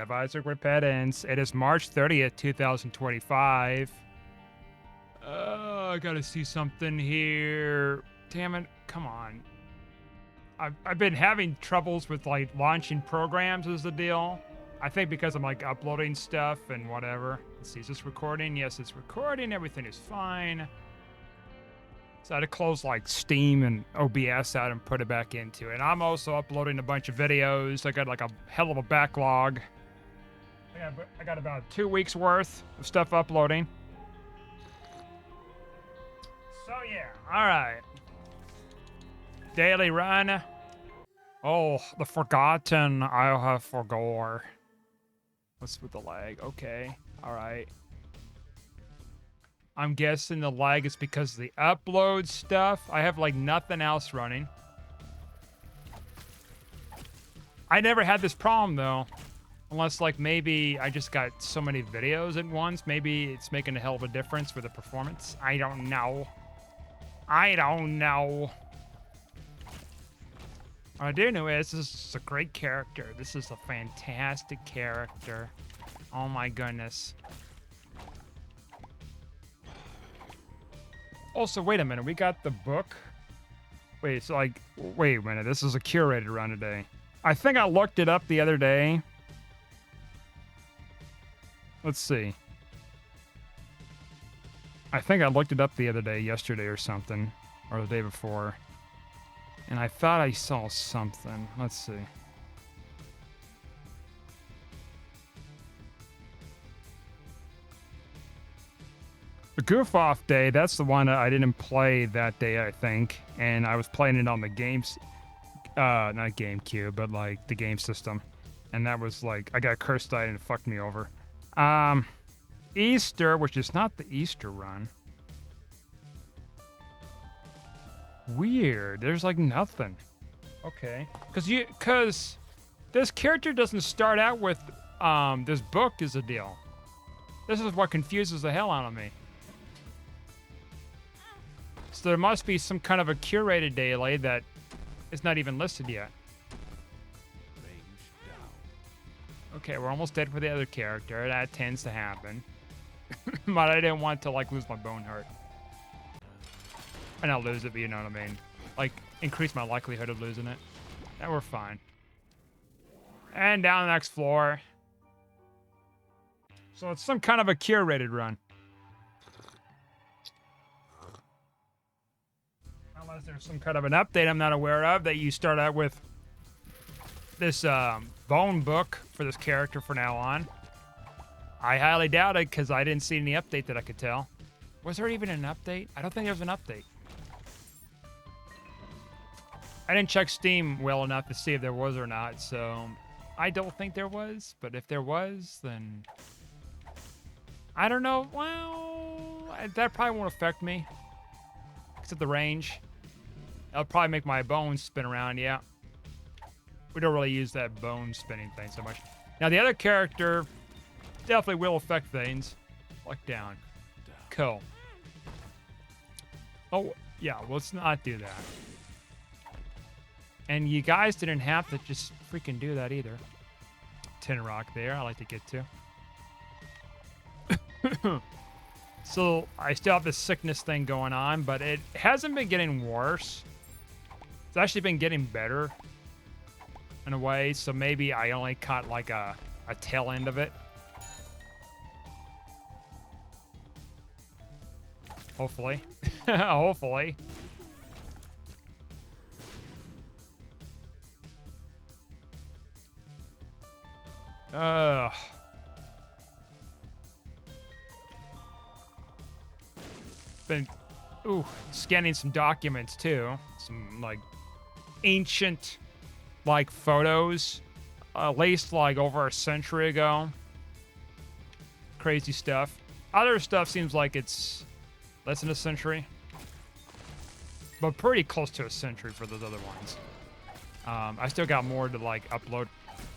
Dev Isaac Repentance. It is March 30th, 2025. I gotta see something here. Damn it, come on. I've been having troubles with like launching programs is the deal. I think because I'm like uploading stuff and whatever. Let's see, is this recording? Yes, it's recording. Everything is fine. So I had to close like Steam and OBS out and put it back into it. I'm also uploading a bunch of videos. I got like a hell of a backlog. I got about 2 weeks worth of stuff uploading. So yeah, all right. Daily run. Oh, the Forgotten I'll have forgore. What's with the lag? Okay, all right. I'm guessing the lag is because of the upload stuff. I have like nothing else running. I never had this problem though. Unless like maybe I just got so many videos at once. Maybe it's making a hell of a difference for the performance. I don't know. I don't know. What I do know is this is a great character. This is a fantastic character. Oh my goodness. Also, wait a minute. We got the book. Wait, so like, wait a minute. This is a curated run today. I think I looked it up the other day. Let's see. I think I looked it up the other day, yesterday or something, or the day before. And I thought I saw something. Let's see. The Goof Off Day, that's the one I didn't play that day, I think. And I was playing it on the games, not GameCube, but like the game system. And that was like, I got cursed out and it fucked me over. Easter, which is not the Easter run. Weird. There's like nothing. Okay. Cause this character doesn't start out with this book is a deal. This is what confuses the hell out of me. So there must be some kind of a curated daily that is not even listed yet. Okay, we're almost dead for the other character. That tends to happen. But I didn't want to like lose my bone heart. And I'll lose it, but you know what I mean. Like, increase my likelihood of losing it. And we're fine. And down the next floor. So it's some kind of a curated run. Unless there's some kind of an update I'm not aware of that you start out with this bone book for this character from now on. I highly doubt it because I didn't see any update that I could tell. Was there even an update? I don't think there was an update. I didn't check Steam well enough to see if there was or not, so I don't think there was. But if there was, then I don't know. Well, that probably won't affect me. Except the range. That'll probably make my bones spin around, yeah. We don't really use that bone spinning thing so much. Now, the other character definitely will affect things. Like down. Cool. Oh, yeah, let's not do that. And you guys didn't have to just freaking do that either. Tin rock there, I like to get to. So, I still have this sickness thing going on, but it hasn't been getting worse. It's actually been getting better. In a way, so maybe I only caught like a tail end of it. Hopefully. Hopefully. Been scanning some documents too. Some like ancient like photos, at least like over a century ago. Crazy stuff. Other stuff seems like it's less than a century, but pretty close to a century for those other ones. I still got more to like upload.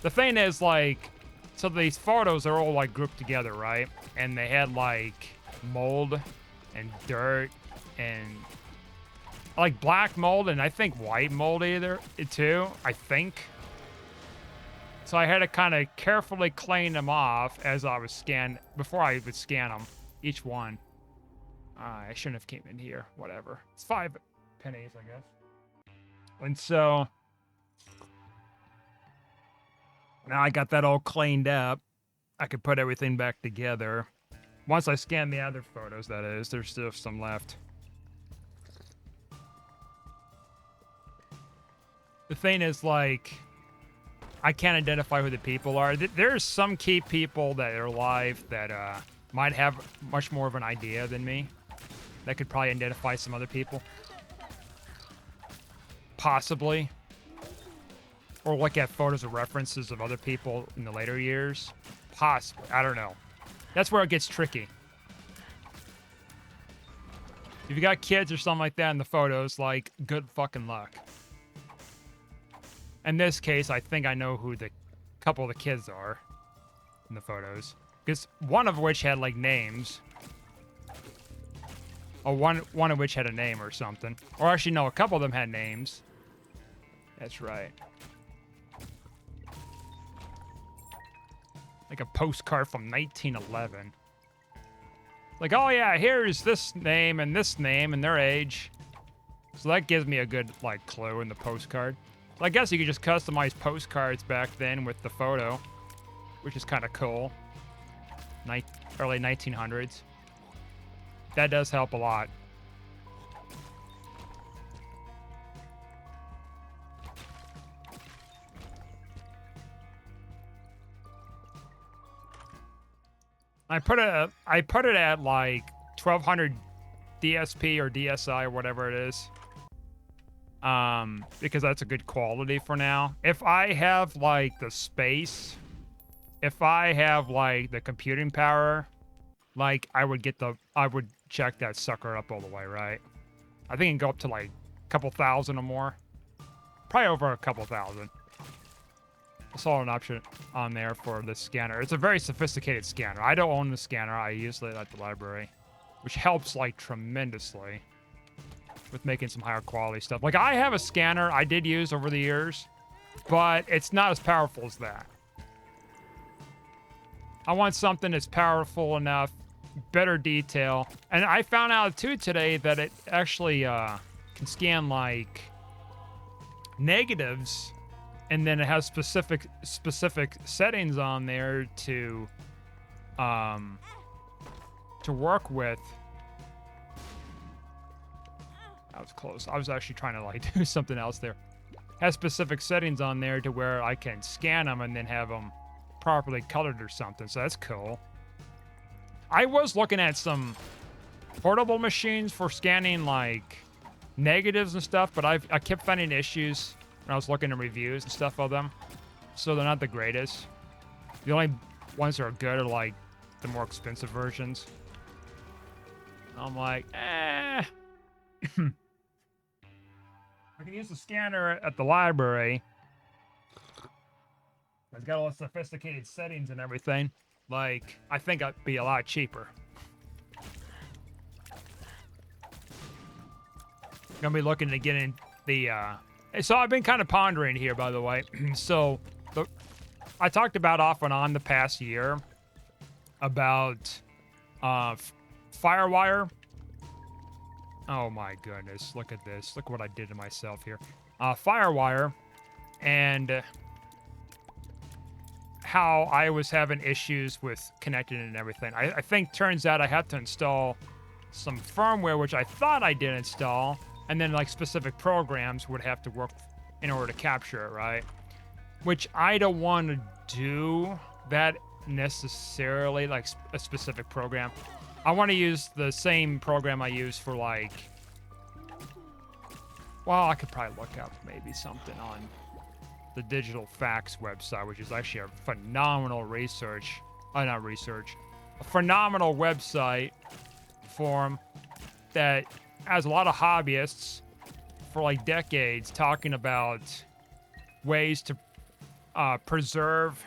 The thing is like, so these photos are all like grouped together, right? And they had like mold and dirt and like black mold and I think white mold either too, I think. So I had to kind of carefully clean them off as I was before I would scan them, each one. I shouldn't have came in here, whatever. It's 5 pennies, I guess. And so now I got that all cleaned up. I could put everything back together. Once I scan the other photos, that is, there's still some left. The thing is, like, I can't identify who the people are. There's some key people that are alive that might have much more of an idea than me. That could probably identify some other people. Possibly. Or look at photos or references of other people in the later years. Possibly. I don't know. That's where it gets tricky. If you got kids or something like that in the photos, like, good fucking luck. In this case, I think I know who the couple of the kids are in the photos. Because one of which had, like, names. Or one of which had a name or something. Or actually, no, a couple of them had names. That's right. Like a postcard from 1911. Like, oh yeah, here's this name and their age. So that gives me a good, like, clue in the postcard. So I guess you could just customize postcards back then with the photo, which is kind of cool. Early 1900s. That does help a lot. I put it at like 1200 DSP or DSI or whatever it is. Because that's a good quality for now. If I have like the space, if I have like the computing power, like I would check that sucker up all the way, right? I think it can go up to like a couple thousand or more. Probably over a couple thousand. I saw an option on there for the scanner. It's a very sophisticated scanner. I don't own the scanner. I use it at the library, which helps like tremendously with making some higher quality stuff. Like I have a scanner I did use over the years, but it's not as powerful as that. I want something that's powerful enough, better detail. And I found out too today that it actually can scan like negatives, and then it has specific settings on there to work with. That was close. I was actually trying to like do something else there. Has specific settings on there to where I can scan them and then have them properly colored or something. So that's cool. I was looking at some portable machines for scanning like negatives and stuff, but I kept finding issues when I was looking at reviews and stuff of them. So they're not the greatest. The only ones that are good are like the more expensive versions. I'm like, I can use the scanner at the library. It's got all the sophisticated settings and everything. Like, I think it'd be a lot cheaper. Gonna be looking to get in the, so I've been kind of pondering here, by the way. So, I talked about off and on the past year about, Firewire. Oh my goodness, look at this. Look what I did to myself here. Firewire, and how I was having issues with connecting and everything. I think turns out I have to install some firmware, which I thought I did install, and then like specific programs would have to work in order to capture it, right? Which I don't want to do that necessarily, like a specific program. I want to use the same program I use for like, well, I could probably look up maybe something on the Digital Facts website, which is actually a phenomenal a phenomenal website forum that has a lot of hobbyists for like decades talking about ways to preserve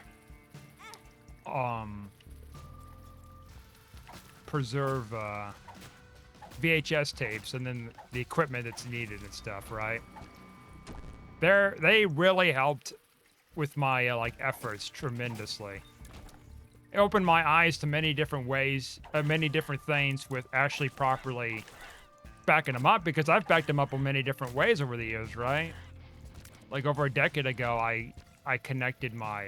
VHS tapes and then the equipment that's needed and stuff, right? They really helped with my like efforts tremendously. It opened my eyes to many different ways, many different things with actually properly backing them up, because I've backed them up in many different ways over the years, right? Like over a decade ago, I connected my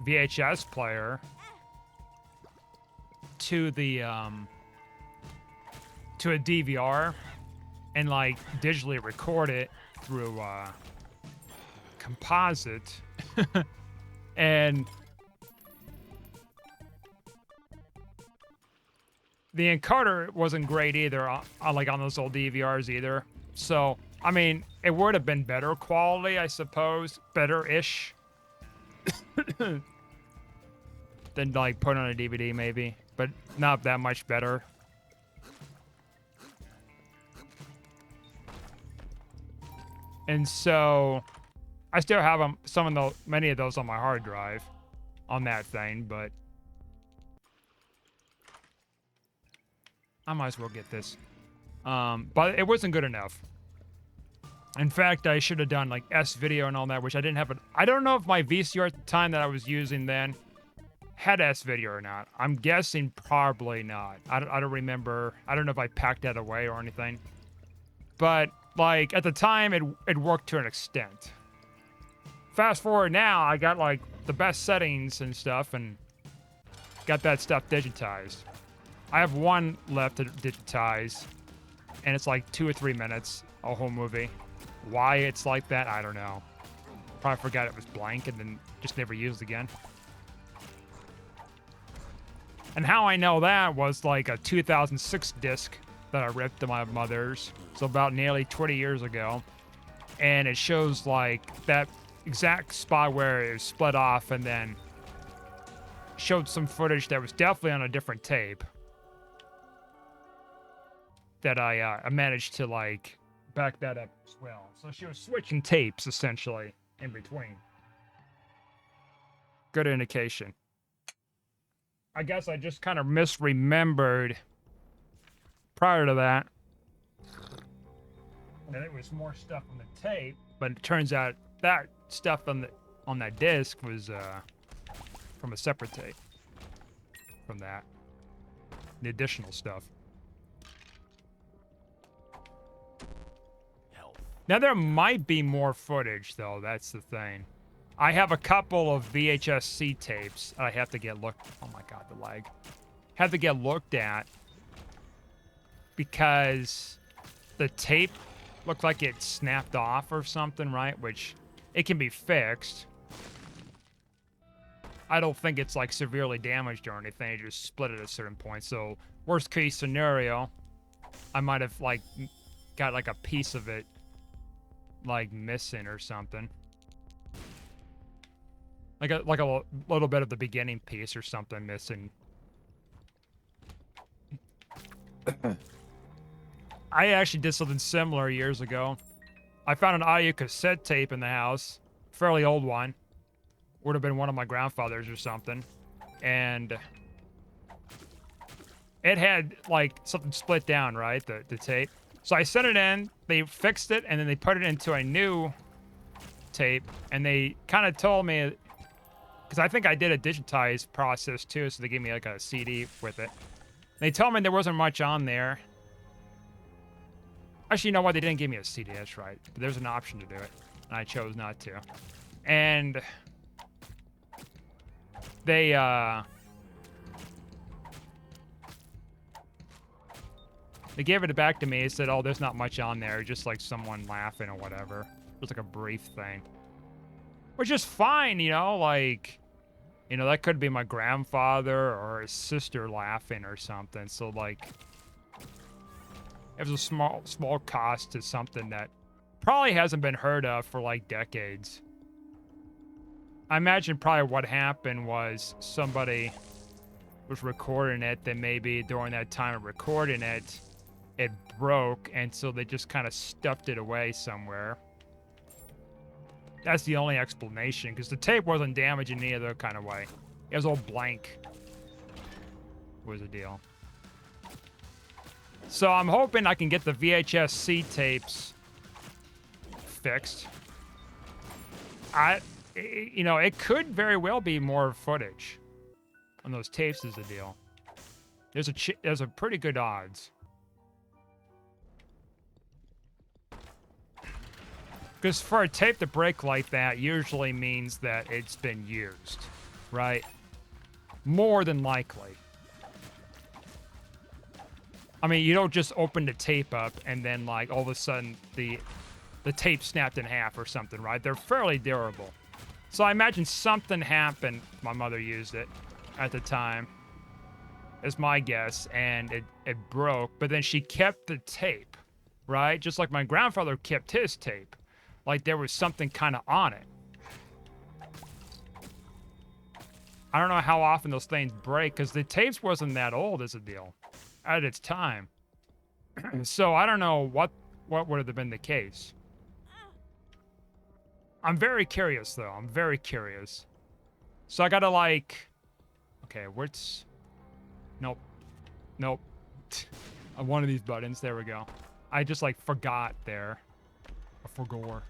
VHS player to the to a DVR and like digitally record it through composite and the encoder wasn't great either like on those old DVRs either. So I mean, it would have been better quality, I suppose, better-ish than like put on a DVD maybe, but not that much better. And so I still have many of those on my hard drive on that thing, but I might as well get this. But it wasn't good enough. In fact, I should have done like S-video and all that, which I didn't have. I don't know if my VCR at the time that I was using then had S-video or not. I'm guessing probably not. I don't remember. I don't know if I packed that away or anything. But like at the time, it worked to an extent. Fast forward now, I got like the best settings and stuff, and got that stuff digitized. I have one left to digitize, and it's like 2 or 3 minutes, a whole movie. Why it's like that, I don't know. Probably forgot it was blank and then just never used again. And how I know that was like a 2006 disc that I ripped to my mother's, so about nearly 20 years ago. And it shows like that exact spot where it was split off, and then showed some footage that was definitely on a different tape that I managed to like back that up as well. So she was switching tapes essentially in between. Good indication. I guess I just kind of misremembered prior to that. And it was more stuff on the tape, but it turns out that stuff on that disc was from a separate tape. From that, the additional stuff. Now there might be more footage though. That's the thing. I have a couple of VHS-C tapes I have to get looked. Oh my god, the lag. Have to get looked at because the tape looked like it snapped off or something, right? Which it can be fixed. I don't think it's like severely damaged or anything. It just split at a certain point. So worst case scenario, I might have like got like a piece of it like missing or something. Like a little bit of the beginning piece or something missing. I actually did something similar years ago. I found an audio cassette tape in the house, fairly old one. Would have been one of my grandfather's or something. And it had like something split down, right? The tape. So I sent it in, they fixed it, and then they put it into a new tape, and they kind of told me, because I think I did a digitized process too, so they gave me like a CD with it. They told me there wasn't much on there. Actually, you know what? They didn't give me a CD, that's right. But there's an option to do it, and I chose not to. And they, they gave it back to me. It said, oh, there's not much on there. Just like someone laughing or whatever. It was like a brief thing. Which is fine, you know, like, you know, that could be my grandfather or his sister laughing or something. So, like, it was a small cost to something that probably hasn't been heard of for, like, decades. I imagine probably what happened was somebody was recording it, then maybe during that time of recording it, it broke, and so they just kind of stuffed it away somewhere. That's the only explanation, because the tape wasn't damaged in any other kind of way. It was all blank. Was the deal. So I'm hoping I can get the VHS-C tapes fixed. You know, it could very well be more footage on those tapes is the deal. There's a pretty good odds. Because for a tape to break like that usually means that it's been used, right? More than likely. I mean, you don't just open the tape up and then, like, all of a sudden the tape snapped in half or something, right? They're fairly durable. So I imagine something happened. My mother used it at the time, is my guess, and it broke. But then she kept the tape, right? Just like my grandfather kept his tape. Like there was something kind of on it. I don't know how often those things break, because the tapes wasn't that old as a deal at its time. So I don't know what would have been the case. I'm very curious, though. I'm very curious. So I gotta, like... Okay, where's... Nope. Nope. On one of these buttons. There we go. I just, like, forgot there. I forgot.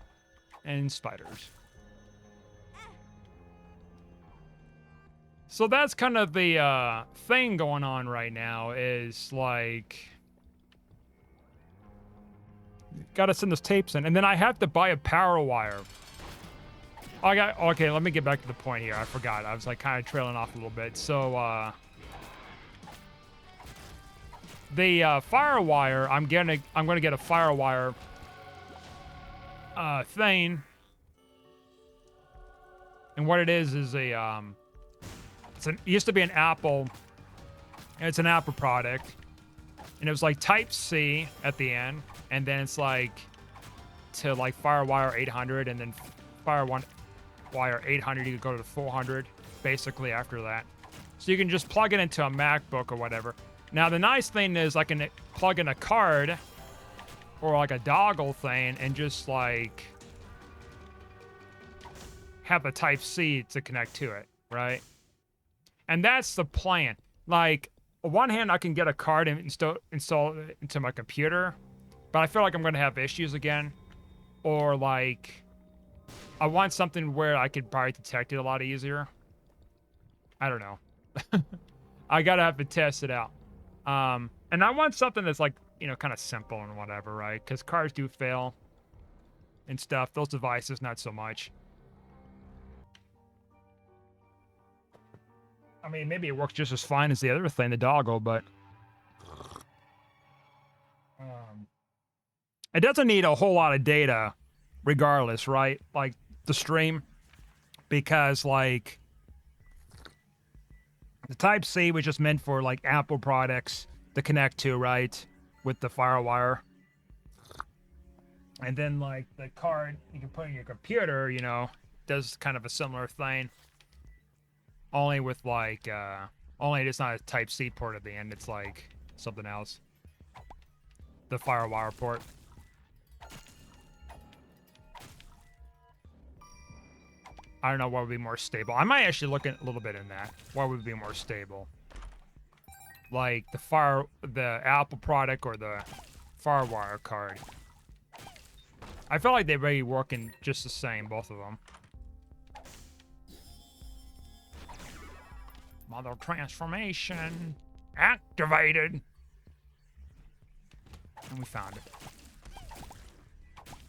And spiders. So that's kind of the thing going on right now is, like... Gotta send those tapes in. And then I have to buy a power wire. Okay, let me get back to the point here. I forgot. I was like kind of trailing off a little bit. So the fire wire, I'm gonna get a fire wire thing. And what it is a it used to be an Apple. It's an Apple product. And it was like Type C at the end, and then it's like to like FireWire 800, and then FireWire 800, you could go to the 400 basically after that. So you can just plug it into a MacBook or whatever. Now the nice thing is I can plug in a card or like a dongle thing and just like have a Type C to connect to it, right? And that's the plan. Like, on one hand, I can get a card and install it into my computer, but I feel like I'm going to have issues again. Or like, I want something where I could probably detect it a lot easier. I don't know. I gotta have to test it out. And I want something that's like, you know, kind of simple and whatever, right? Because cards do fail and stuff. Those devices, not so much. I mean, maybe it works just as fine as the other thing, the dongle, but it doesn't need a whole lot of data regardless, right? Like the stream, because like the Type C was just meant for like Apple products to connect to, right? With the FireWire. And then like the card you can put in your computer, you know, does kind of a similar thing. Only with like, only it's not a Type C port at the end, it's like something else. The FireWire port. I don't know what would be more stable. I might actually look at a little bit in that. What would be more stable? Like the Apple product or the FireWire card. I feel like they're really working just the same, both of them. Mother transformation activated. And we found it.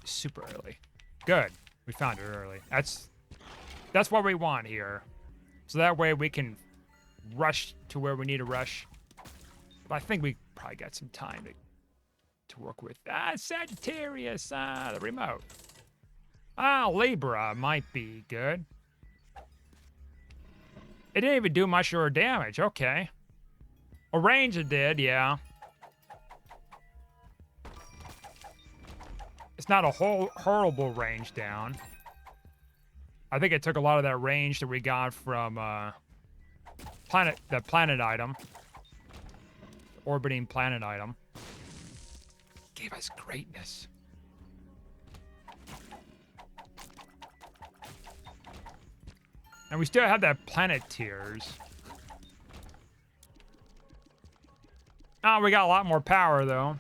Super early. Good. We found it early. That's what we want here. So that way we can rush to where we need to rush. But I think we probably got some time to work with. Sagittarius, the remote. Libra might be good. It didn't even do much or damage. Okay. A range it did, yeah. It's not a whole horrible range down. I think it took a lot of that range that we got from the planet item. The orbiting planet item. Gave us greatness. And we still have that planet tiers. Oh, we got a lot more power though.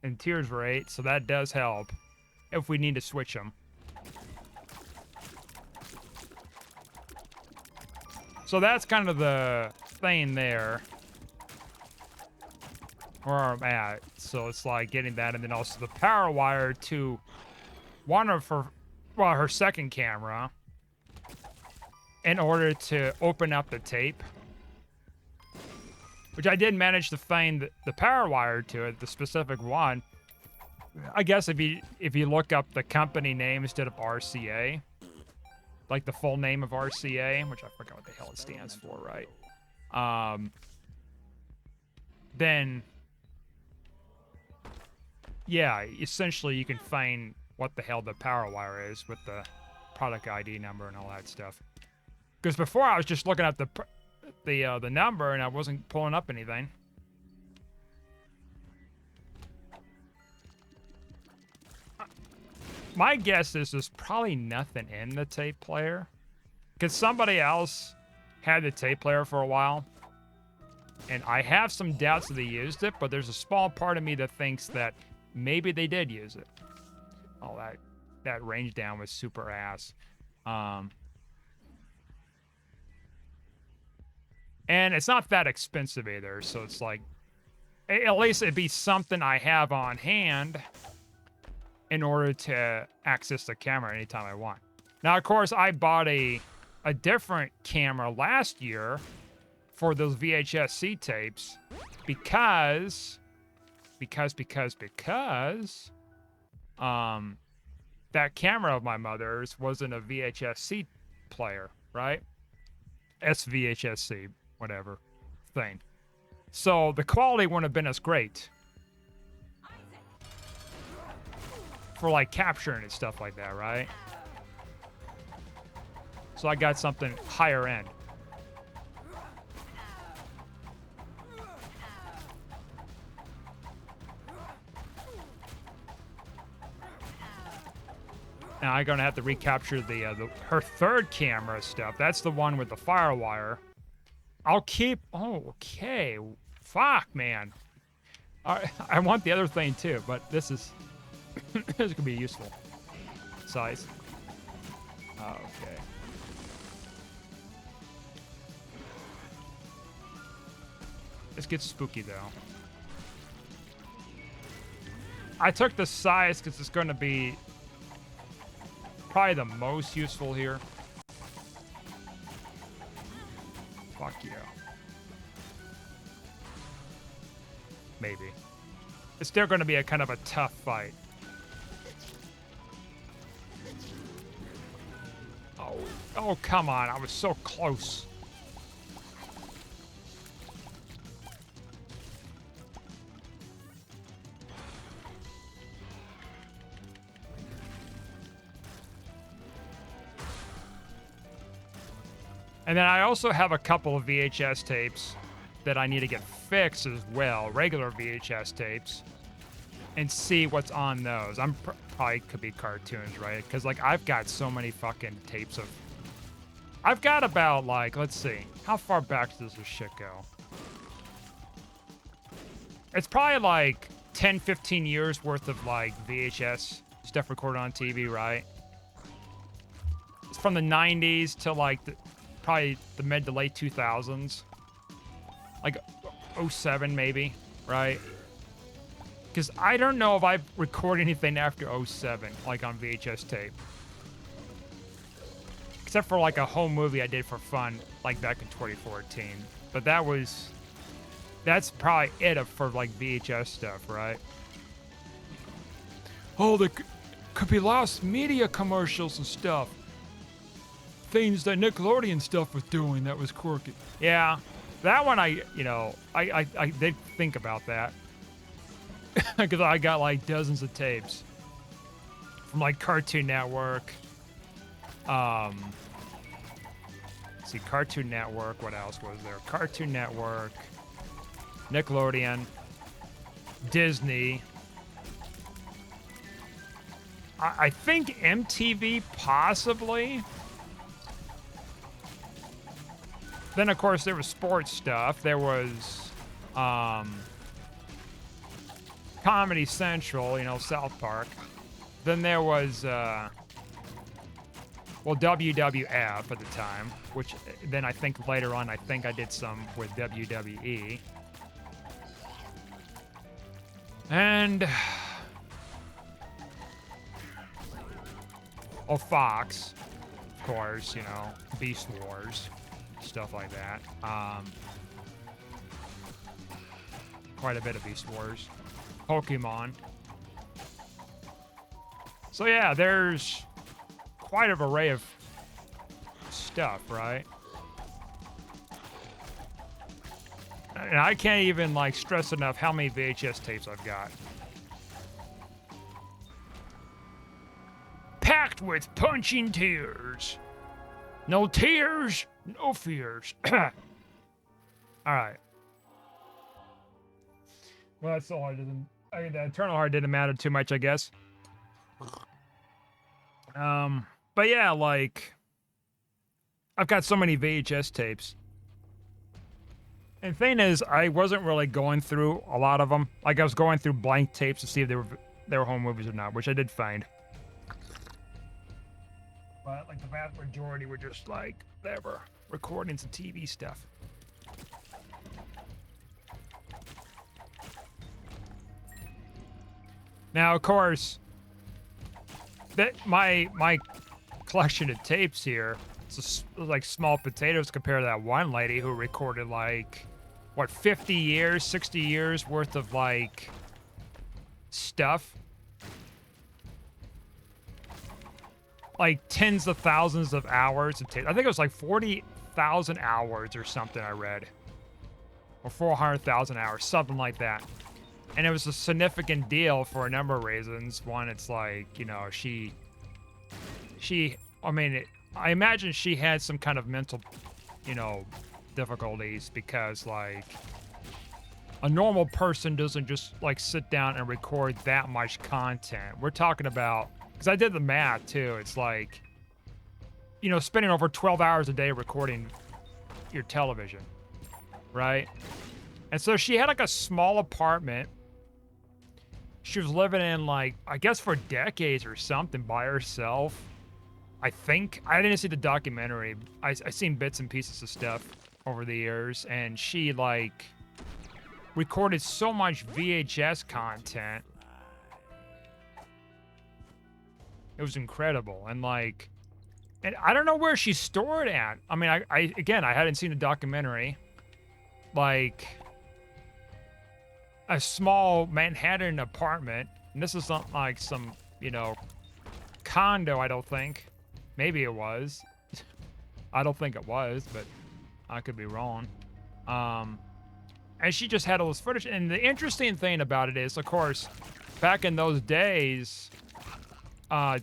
And tiers rate, so that does help. if we need to switch them. So that's kind of the thing there. Where I'm at. So it's like getting that, and then also the power wire to one of her, well, her second camera, in order to open up the tape. Which I did manage to find the power wire to it, the specific one. I guess if you look up the company name instead of RCA, like the full name of RCA, which I forgot what the hell it stands for, right? Then, yeah, essentially you can find what the hell the power wire is with the product ID number and all that stuff. Because before I was just looking at the number and I wasn't pulling up anything. My guess is there's probably nothing in the tape player. Because somebody else had the tape player for a while. And I have some doubts that they used it, but there's a small part of me that thinks that maybe they did use it. Oh, that range down was super ass. And it's not that expensive either, so it's like, at least it'd be something I have on hand in order to access the camera anytime I want. Now, of course, I bought a different camera last year for those VHS-C tapes because that camera of my mother's wasn't a VHS-C player, right? SVHS-C, whatever thing. So the quality wouldn't have been as great for like capturing and stuff like that, right? So I got something higher end. Now I'm gonna have to recapture her third camera stuff. That's the one with the firewire. I'll keep. Oh, okay. Fuck, man. I want the other thing too, but this is this could be useful. Size. Okay. This gets spooky though. I took the size because it's going to be probably the most useful here. Fuck you. Maybe. It's still going to be a kind of a tough fight. Oh, come on. I was so close. And then I also have a couple of VHS tapes that I need to get fixed as well, regular VHS tapes, and see what's on those. Probably could be cartoons, right? Because like I've got so many fucking tapes of. I've got about like, let's see, how far back does this shit go? It's probably like 10, 15 years worth of like VHS stuff recorded on TV, right? It's from the 90s to like probably the mid to late 2000s. Like 07 maybe, right? Because I don't know if I've recorded anything after 07, like on VHS tape. Except for like a home movie I did for fun, like back in 2014. But that's probably it for like VHS stuff, right? Oh, there could be lost media commercials and stuff. Things that Nickelodeon stuff was doing that was quirky. Yeah, that one I did think about that. Because I got like dozens of tapes from like Cartoon Network. Let's see, Cartoon Network. What else was there? Cartoon Network, Nickelodeon, Disney. I think MTV possibly. Then of course there was sports stuff. There was Comedy Central, South Park. Then there was, well, WWF at the time, which then I think later on, I think I did some with WWE. And, oh, Fox, of course, you know, Beast Wars, stuff like that. Quite a bit of Beast Wars. Pokemon. So yeah, there's quite an array of stuff, right? And I can't even, like, stress enough how many VHS tapes I've got. Packed with punching tears. No tears, no fears. Alright. Well, that's all I didn't... I mean, the Eternal Heart didn't matter too much, I guess. But yeah, like... I've got so many VHS tapes. And the thing is, I wasn't really going through a lot of them. Like, I was going through blank tapes to see if they were home movies or not, which I did find. But, like, the vast majority were just, like, whatever, recordings of TV stuff. Now, of course, that my collection of tapes here, it's like small potatoes compared to that one lady who recorded, like, what, 50 years, 60 years worth of, like, stuff? Like, tens of thousands of hours of tape. I think it was like 40,000 hours or something I read. Or 400,000 hours, something like that. And it was a significant deal for a number of reasons. One, it's like, you know, I mean, I imagine she had some kind of mental, you know, difficulties because, like, a normal person doesn't just, like, sit down and record that much content. We're talking about, because I did the math, too. It's like, you know, spending over 12 hours a day recording your television, right? And so she had, like, a small apartment. She was living in, like, I guess for decades or something by herself. I think. I didn't see the documentary. I seen bits and pieces of stuff over the years, and she, like, recorded so much VHS content. It was incredible. And, like, and I don't know where she's stored at. I mean, again, I hadn't seen the documentary. Like, a small Manhattan apartment, and this is not like some, you know, condo, I don't think. Maybe it was. I don't think it was, but I could be wrong. And she just had all this footage. And the interesting thing about it is, of course, back in those days,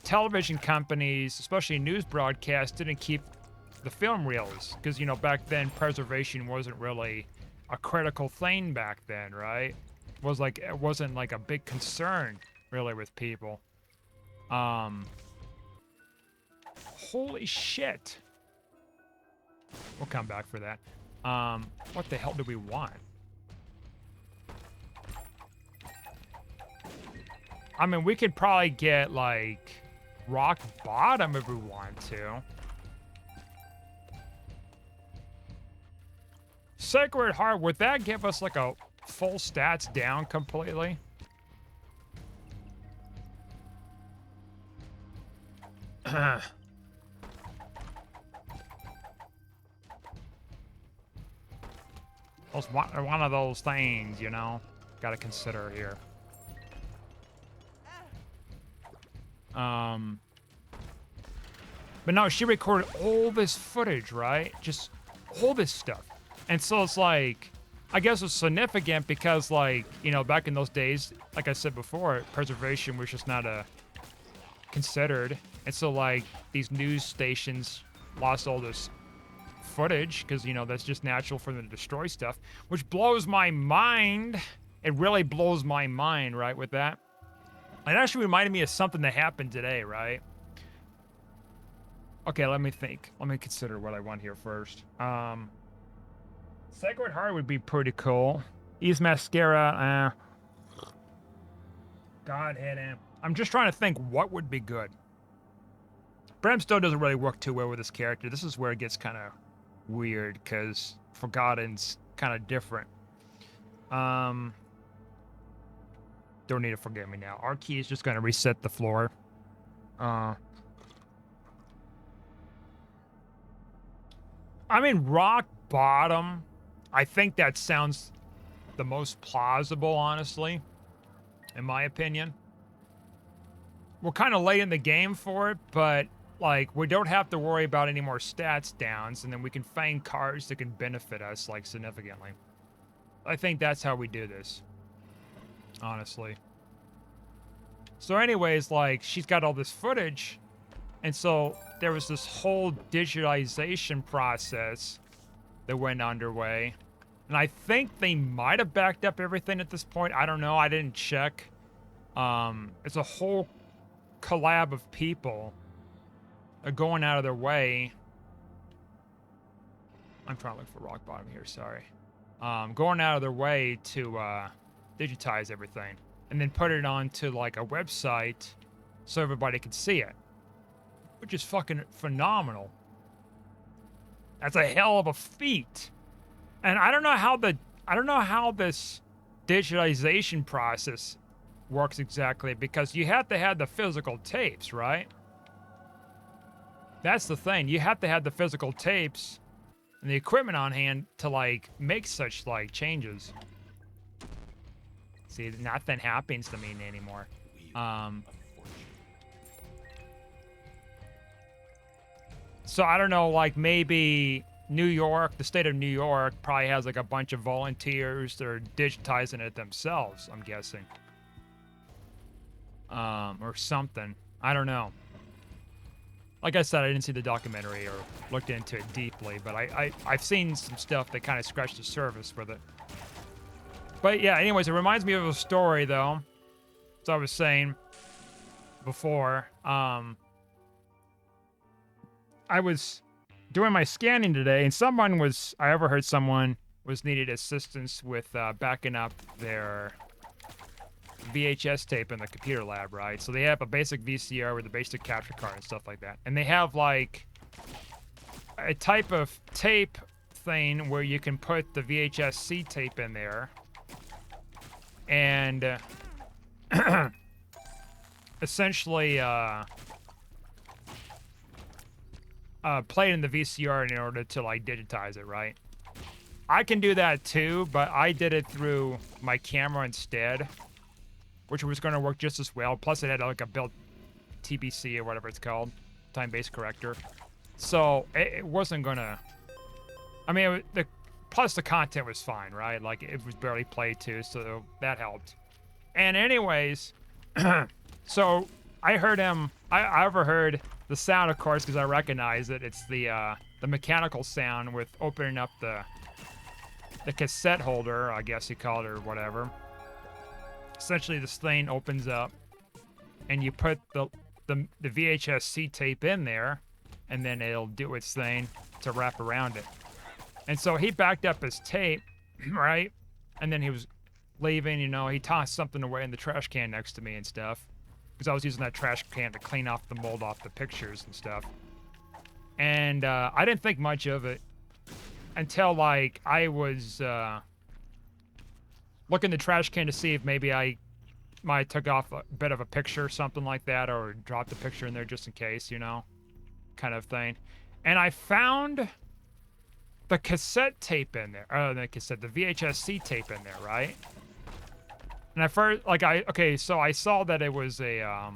television companies, especially news broadcasts, didn't keep the film reels. Because, you know, back then, preservation wasn't really a critical thing back then, right? It wasn't like a big concern, really, with people. Holy shit. We'll come back for that. What the hell do we want? I mean, we could probably get, like, rock bottom if we want to. Sacred Heart, would that give us, like, a full stats down completely? One of those things, you know, gotta consider here. But no, she recorded all this footage, right? Just all this stuff. And so it's like, I guess it's significant because, like, you know, back in those days, like I said before, preservation was just not considered. And so, like, these news stations lost all this footage because, you know, that's just natural for them to destroy stuff, which blows my mind. It really blows my mind, right, with that. It actually reminded me of something that happened today, right? Okay, let me think. Let me consider what I want here first. Sacred Heart would be pretty cool. East Mascara, Godhead Amp. I'm just trying to think what would be good. Brimstone doesn't really work too well with this character. This is where it gets kind of weird, because Forgotten's kind of different. Don't need to forget me now. Our key is just going to reset the floor. I mean, rock bottom. I think that sounds the most plausible, honestly, in my opinion. We're kind of late in the game for it, but like, we don't have to worry about any more stats downs, and then we can find cards that can benefit us, like, significantly. I think that's how we do this, honestly. So anyways, like, she's got all this footage, and so there was this whole digitization process that went underway. And I think they might have backed up everything at this point. I don't know. I didn't check. It's a whole collab of people are going out of their way. I'm trying to look for rock bottom here, sorry. Going out of their way to digitize everything and then put it onto like a website so everybody could see it, which is fucking phenomenal. That's a hell of a feat. And I don't know how this digitization process works exactly, because you have to have the physical tapes, right? That's the thing. You have to have the physical tapes and the equipment on hand to like make such like changes. See, nothing happens to me anymore. So I don't know, like maybe New York, the state of New York, probably has like a bunch of volunteers that are digitizing it themselves, I'm guessing. Or something. I don't know. Like I said, I didn't see the documentary or looked into it deeply, but I've seen some stuff that kind of scratched the surface with it. But yeah, anyways, it reminds me of a story, though. As I was saying before, I was doing my scanning today, and I overheard someone was needed assistance with backing up their VHS tape in the computer lab, right? So they have a basic VCR with a basic capture card and stuff like that. And they have like a type of tape thing where you can put the VHS-C tape in there and essentially play it in the VCR in order to like digitize it, right? I can do that too, but I did it through my camera instead, which was going to work just as well. Plus, it had like a built TBC or whatever it's called, time-based corrector. So it wasn't going to. I mean, plus the content was fine, right? Like it was barely played too, so that helped. And anyways, so I heard him. I overheard the sound, of course, because I recognize it. It's the mechanical sound with opening up the cassette holder, I guess you call it, or whatever. Essentially, this thing opens up, and you put the VHS-C tape in there, and then it'll do its thing to wrap around it. And so he backed up his tape, right? And then he was leaving, you know, he tossed something away in the trash can next to me and stuff, because I was using that trash can to clean off the mold off the pictures and stuff. And I didn't think much of it until, like, I was look in the trash can to see if maybe I might have took off a bit of a picture or something like that, or dropped a picture in there just in case, you know, kind of thing. And I found the cassette tape in there, the VHS-C tape in there, right? And at first, like, so I saw that it was a,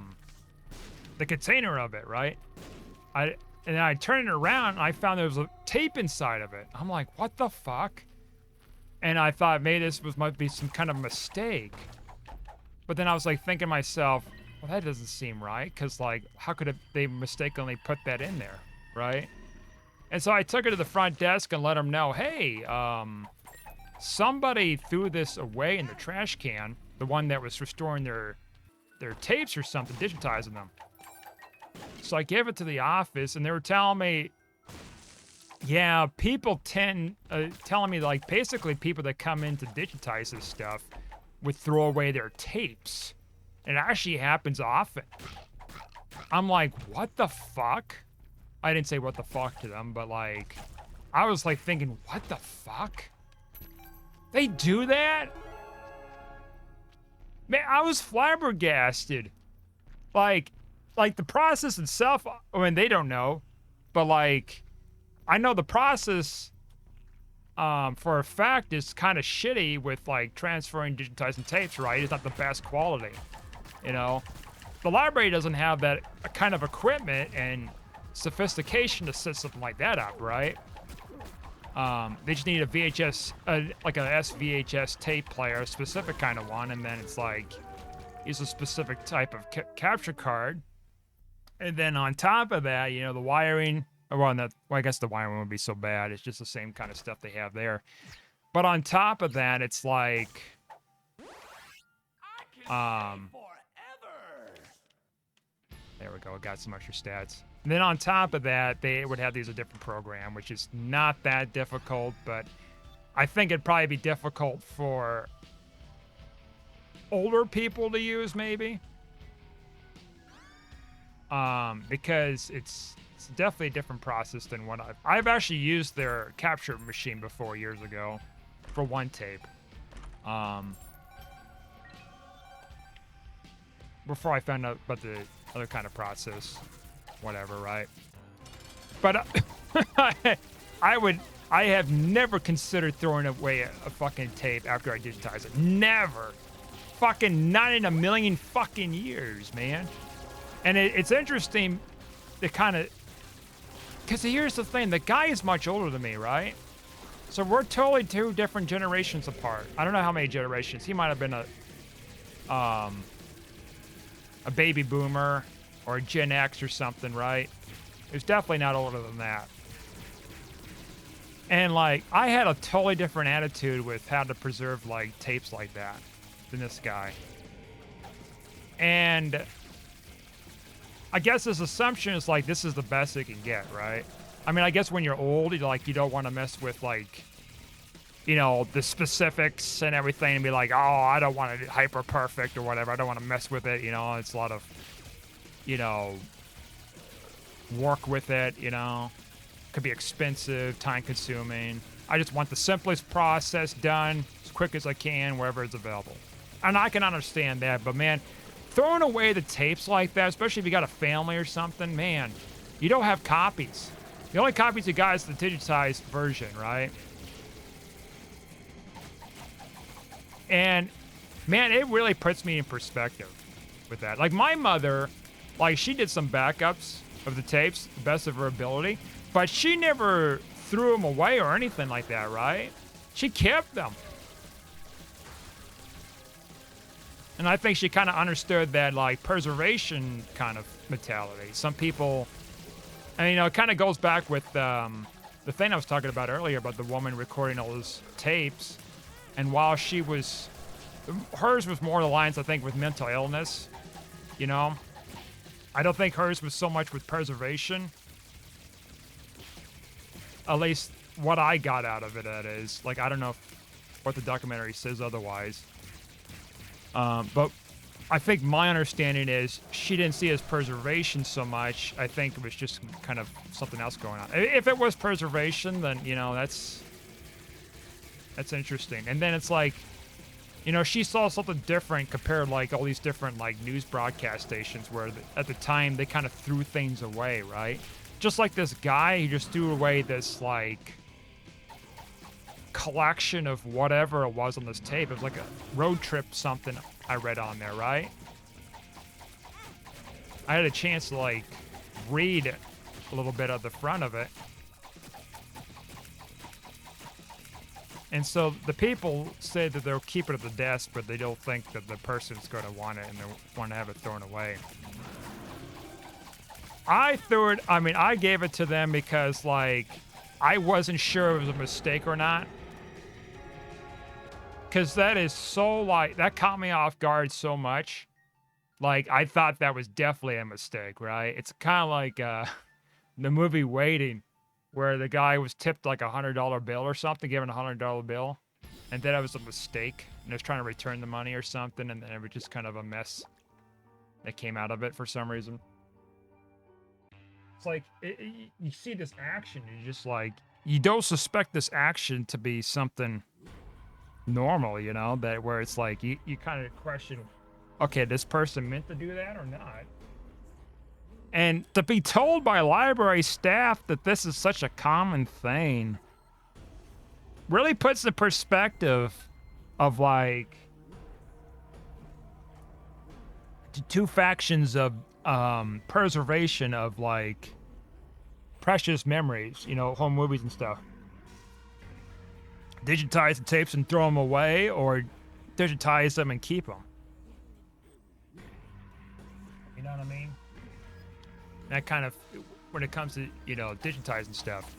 the container of it, right? And then I turned it around, and I found there was a tape inside of it. I'm like, what the fuck? And I thought maybe this might be some kind of mistake. But then I was like thinking to myself, well, that doesn't seem right, because like, how could they mistakenly put that in there, right? And so I took it to the front desk and let them know, hey, somebody threw this away in the trash can, the one that was restoring their tapes or something, digitizing them. So I gave it to the office, and they were telling me, yeah, people telling me, like, basically people that come in to digitize this stuff would throw away their tapes It actually happens often. I'm like, what the fuck? I didn't say what the fuck to them, but like, I was like thinking, what the fuck? They do that? Man, I was flabbergasted. Like the process itself, I mean, they don't know, but like, I know the process for a fact is kind of shitty with like transferring, digitizing tapes, right? It's not the best quality, you know? The library doesn't have that kind of equipment and sophistication to set something like that up, right? They just need a VHS, like an SVHS tape player, a specific kind of one, and then it's like, use a specific type of capture card. And then on top of that, you know, the wiring, well, I guess the wiring wouldn't be so bad. It's just the same kind of stuff they have there. But on top of that, it's like, there we go, got some extra stats. And then on top of that, they would have these a different program, which is not that difficult, but I think it'd probably be difficult for older people to use, maybe. Because it's definitely a different process than what I've actually used their capture machine before years ago for one tape. Before I found out about the other kind of process, whatever, right? But I have never considered throwing away a fucking tape after I digitize it. Never. Fucking not in a million fucking years, man. And it's interesting to kind of, because here's the thing, the guy is much older than me, right? So we're totally two different generations apart. I don't know how many generations. He might have been a baby boomer or a Gen X or something, right? He was definitely not older than that. And like, I had a totally different attitude with how to preserve like tapes like that than this guy. And I guess his assumption is like, this is the best it can get, right? I mean, I guess when you're old, you don't want to mess with like, you know, the specifics and everything and be like, oh, I don't want it hyper perfect or whatever. I don't want to mess with it. You know, it's a lot of, you know, work with it, you know, could be expensive, time consuming. I just want the simplest process done as quick as I can, wherever it's available. And I can understand that, but man, throwing away the tapes like that, especially if you got a family or something, man, you don't have copies. The only copies you got is the digitized version, right? And man, it really puts me in perspective with that. Like my mother, like she did some backups of the tapes, the best of her ability, but she never threw them away or anything like that, right? She kept them. And I think she kind of understood that, like, preservation kind of mentality. Some people, and, you know, it kind of goes back with the thing I was talking about earlier about the woman recording all those tapes. And while hers was more the lines, I think, with mental illness, you know? I don't think hers was so much with preservation. At least what I got out of it, that is. Like, I don't know what the documentary says otherwise. But I think my understanding is she didn't see it as preservation so much. I think it was just kind of something else going on. If it was preservation, then, you know, that's interesting. And then it's like, you know, she saw something different compared to, like, all these different, like, news broadcast stations where at the time they kind of threw things away, right? Just like this guy, he just threw away this, like, collection of whatever it was on this tape. It was like a road trip something I read on there, right? I had a chance to like read a little bit of the front of it. And so the people say that they'll keep it at the desk, but they don't think that the person's going to want it and they want to have it thrown away. I gave it to them because like I wasn't sure it was a mistake or not. Because that is so, like, that caught me off guard so much. Like, I thought that was definitely a mistake, right? It's kind of like the movie Waiting, where the guy was tipped like $100 bill or something, given a $100 bill. And then it was a mistake. And he was trying to return the money or something, and then it was just kind of a mess. that came out of it for some reason. It's like you see this action, you're just like, you don't suspect this action to be something normal, you know, that where it's like you kind of question, okay, this person meant to do that or not? And to be told by library staff that this is such a common thing really puts the perspective of like two factions of preservation of like precious memories, you know, home movies and stuff. Digitize the tapes and throw them away, or digitize them and keep them. You know what I mean? That kind of, when it comes to, you know, digitizing stuff.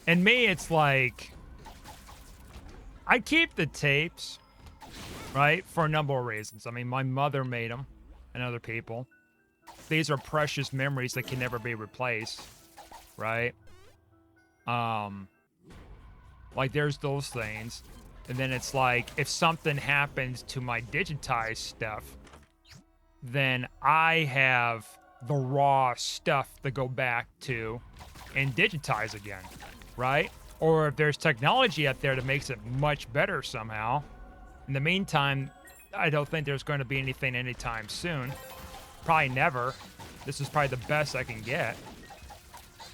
And me, it's like, I keep the tapes, right, for a number of reasons. I mean, my mother made them, and other people. These are precious memories that can never be replaced, right? Like, there's those things. And then it's like, if something happens to my digitized stuff, then I have the raw stuff to go back to and digitize again, right? Or if there's technology out there that makes it much better somehow. In the meantime, I don't think there's going to be anything anytime soon. Probably never. This is probably the best I can get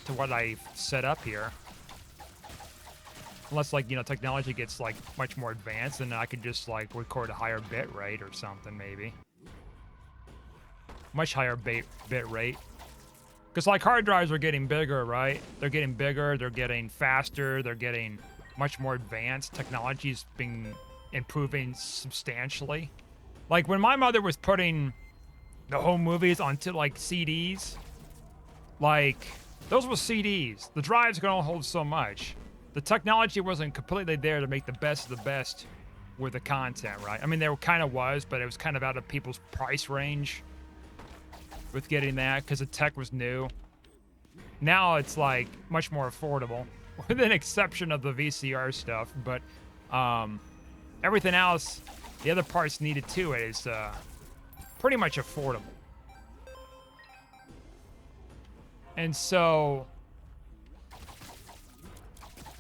to what I've set up here. Unless, like, you know, technology gets, like, much more advanced, and I could just, like, record a higher bit rate or something, maybe. Much higher bit rate. Because, like, hard drives are getting bigger, right? They're getting bigger, they're getting faster, they're getting much more advanced. Technology's been improving substantially. Like, when my mother was putting the home movies onto, like, CDs, like, those were CDs. The drives could only hold so much. The technology wasn't completely there to make the best of the best with the content, right? I mean, there kind of was, but it was kind of out of people's price range with getting that because the tech was new. Now it's like much more affordable, with an exception of the VCR stuff. But everything else, the other parts needed to it, is pretty much affordable. And so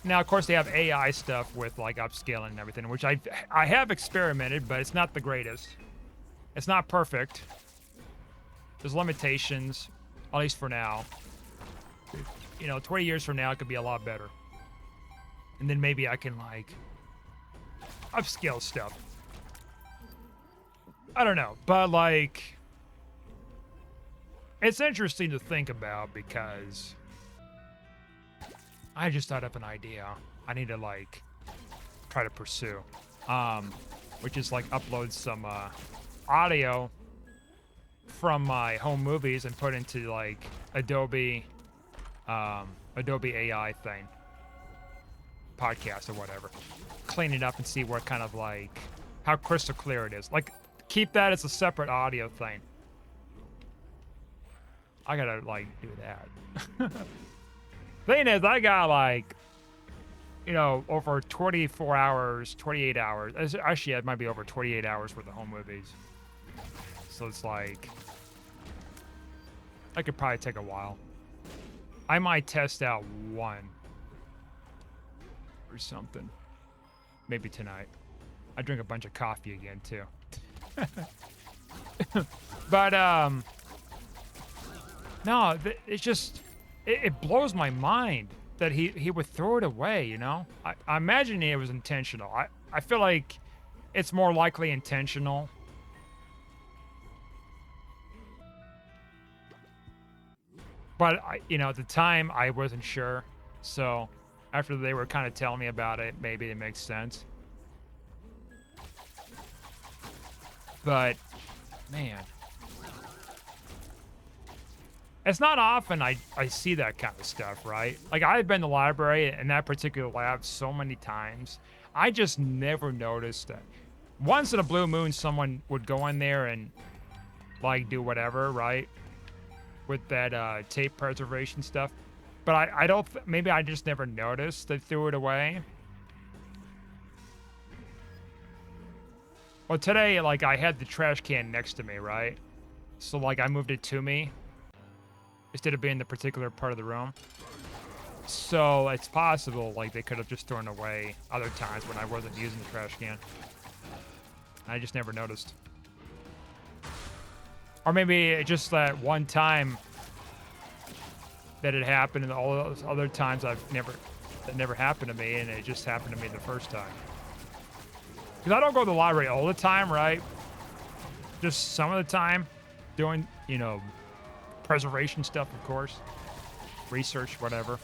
now, of course, they have AI stuff with like upscaling and everything, which I have experimented, but it's not the greatest. It's not perfect. There's limitations, at least for now. You know, 20 years from now, it could be a lot better. And then maybe I can, like, upscale stuff. I don't know, but, like, it's interesting to think about because I just thought up an idea I need to, like, try to pursue. Which is, like, upload some audio from my home movies and put into, like, Adobe AI thing. Podcast or whatever. Clean it up and see what kind of, like, how crystal clear it is. Like, keep that as a separate audio thing. I gotta, like, do that. Thing is, I got, like, you know, over 24 hours, 28 hours. Actually, it might be over 28 hours worth of home movies. So it's like, I could probably take a while. I might test out one or something. Maybe tonight. I drink a bunch of coffee again, too. But, no, it's just, it blows my mind that he would throw it away, you know? I imagine it was intentional. I feel like it's more likely intentional. But, you know, at the time, I wasn't sure. So, after they were kind of telling me about it, maybe it makes sense. But, man. It's not often I see that kind of stuff, right? Like, I've been to the library in that particular lab so many times. I just never noticed that. Once in a blue moon, someone would go in there and, like, do whatever, right? With that tape preservation stuff. But I don't, maybe I just never noticed they threw it away. Well, today, like, I had the trash can next to me, right? So, like, I moved it to me instead of being the particular part of the room. So, it's possible, like, they could have just thrown away other times when I wasn't using the trash can. I just never noticed. Or maybe just that one time that it happened, and all those other times that never happened to me, and it just happened to me the first time. Because I don't go to the library all the time, right? Just some of the time, doing, you know, preservation stuff, of course, research, whatever.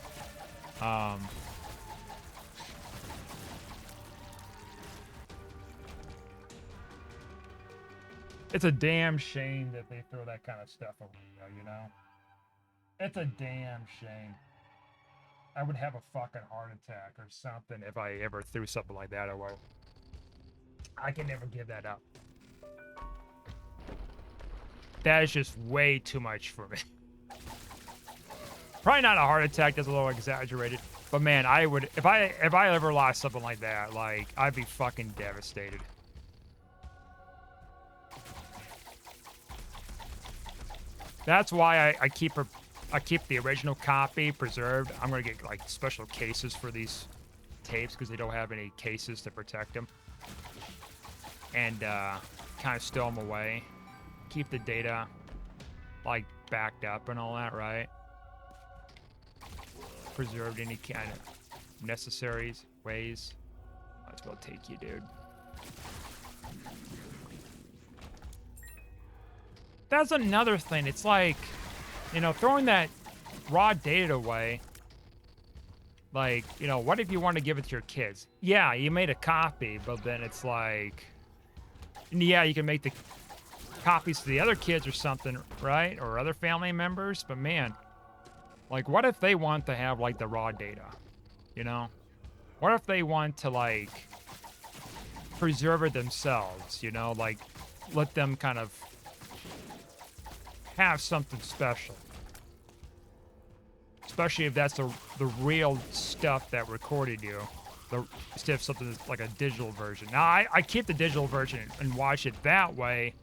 It's a damn shame that they throw that kind of stuff away, you know? It's a damn shame. I would have a fucking heart attack or something if I ever threw something like that away. I can never give that up. That is just way too much for me. Probably not a heart attack, that's a little exaggerated. But man, I would, if I ever lost something like that, like, I'd be fucking devastated. That's why I keep the original copy preserved. I'm gonna get like special cases for these tapes because they don't have any cases to protect them. And kind of stow them away. Keep the data like backed up and all that, right? Preserved any kind of necessary ways. Might as well take you, dude. That's another thing. It's like, you know, throwing that raw data away. Like, you know, what if you want to give it to your kids? Yeah, you made a copy, but then it's like, yeah, you can make the copies to the other kids or something, right? Or other family members. But man, like, what if they want to have like the raw data? You know? What if they want to like preserve it themselves? You know, like let them kind of have something special. Especially if that's the real stuff that recorded you. Instead of something that's like a digital version. Now, I keep the digital version and watch it that way.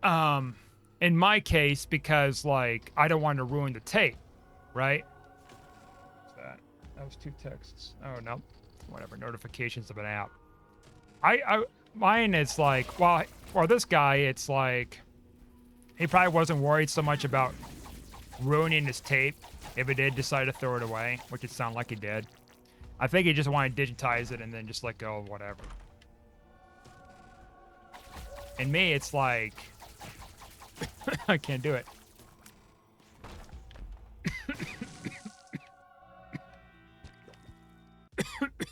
In my case, because, like, I don't want to ruin the tape, right? What's that? That was 2 texts. Oh, no. Whatever. Notifications of an app. Mine is like, well, for this guy, it's like, he probably wasn't worried so much about ruining his tape if he did decide to throw it away, which it sounded like he did. I think he just wanted to digitize it and then just let go of whatever. And me, it's like, I can't do it.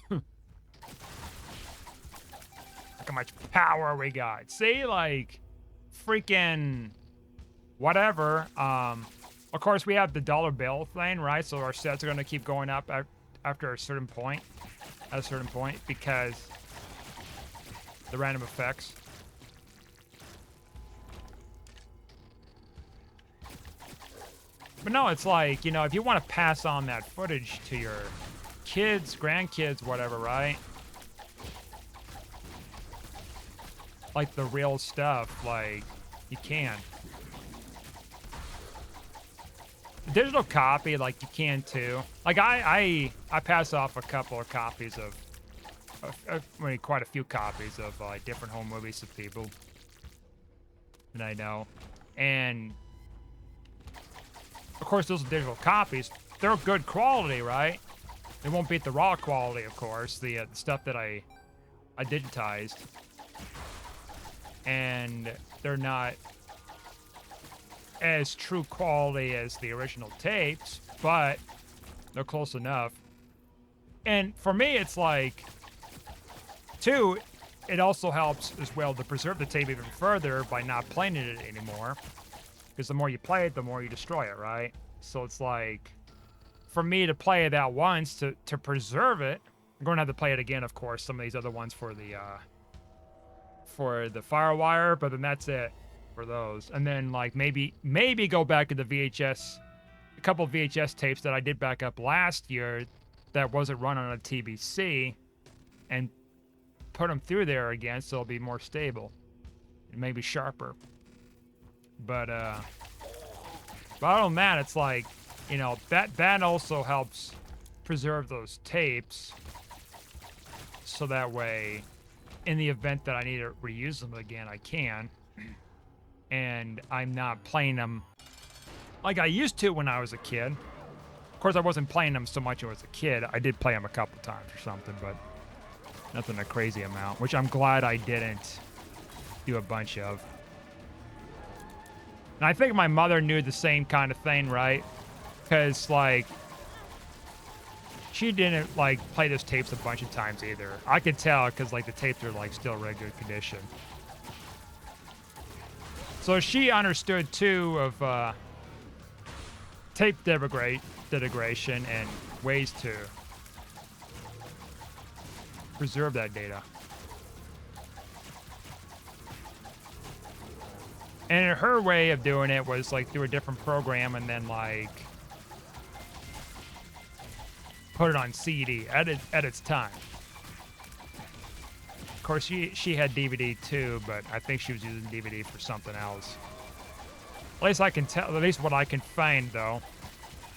Look how much power we got. See, like, freaking whatever. Of course, we have the dollar bill thing, right? So our sets are going to keep going up after a certain point, at a certain point, because the random effects. But no, it's like, you know, if you want to pass on that footage to your kids, grandkids, whatever, right? Like the real stuff, like, you can. Digital copy, like, you can too. Like, I pass off a couple of copies of I mean, quite a few copies of different home movies to people that I know. And of course, those are digital copies. They're good quality, right? They won't beat the raw quality, of course, the stuff that I digitized. And they're not as true quality as the original tapes, but they're close enough. And for me, it's like, too, it also helps as well to preserve the tape even further by not playing it anymore. Because the more you play it, the more you destroy it, right? So it's like, for me to play that once to preserve it, I'm going to have to play it again, of course, some of these other ones for the Firewire, but then that's it for those. And then, like, maybe go back to the VHS, a couple of VHS tapes that I did back up last year that wasn't run on a TBC, and put them through there again so they'll be more stable and maybe sharper. But other than that, it's like, you know, that also helps preserve those tapes, so that way, in the event that I need to reuse them again, I can, and I'm not playing them like I used to when I was a kid. Of course, I wasn't playing them so much when I was a kid. I did play them a couple times or something, but nothing a crazy amount, which I'm glad I didn't do a bunch of. And I think my mother knew the same kind of thing, right? Because, like, she didn't, like, play those tapes a bunch of times either. I could tell because, like, the tapes are, like, still really good condition. So she understood, too, of tape degradation and ways to preserve that data. And her way of doing it was, like, through a different program and then, like, put it on CD at its time. Of course, she had DVD too, but I think she was using DVD for something else. At least I can tell. At least what I can find, though.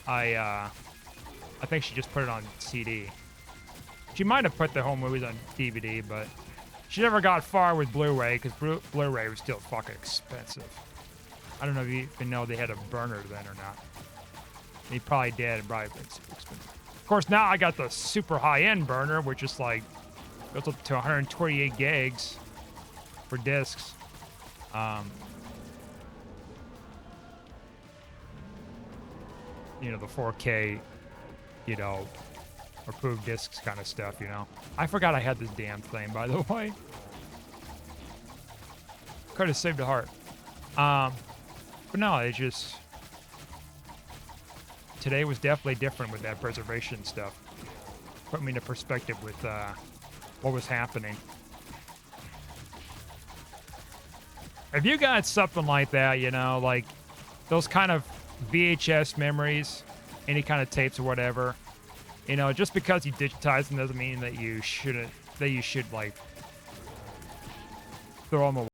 I think she just put it on CD. She might have put the whole movies on DVD, but she never got far with Blu-ray because Blu-ray was still fucking expensive. I don't know if you even know they had a burner then or not. He probably did. And probably expensive. Of course, now I got the super high-end burner, which is like goes up to 128 gigs for discs. You know, the 4K, you know, approved discs kind of stuff, you know. I forgot I had this damn thing, by the way. Could have saved a heart. But no, it just... Today was definitely different with that preservation stuff. Put me into perspective with what was happening. If you got something like that, you know, like those kind of VHS memories, any kind of tapes or whatever, you know, just because you digitize them doesn't mean that you should like throw them away.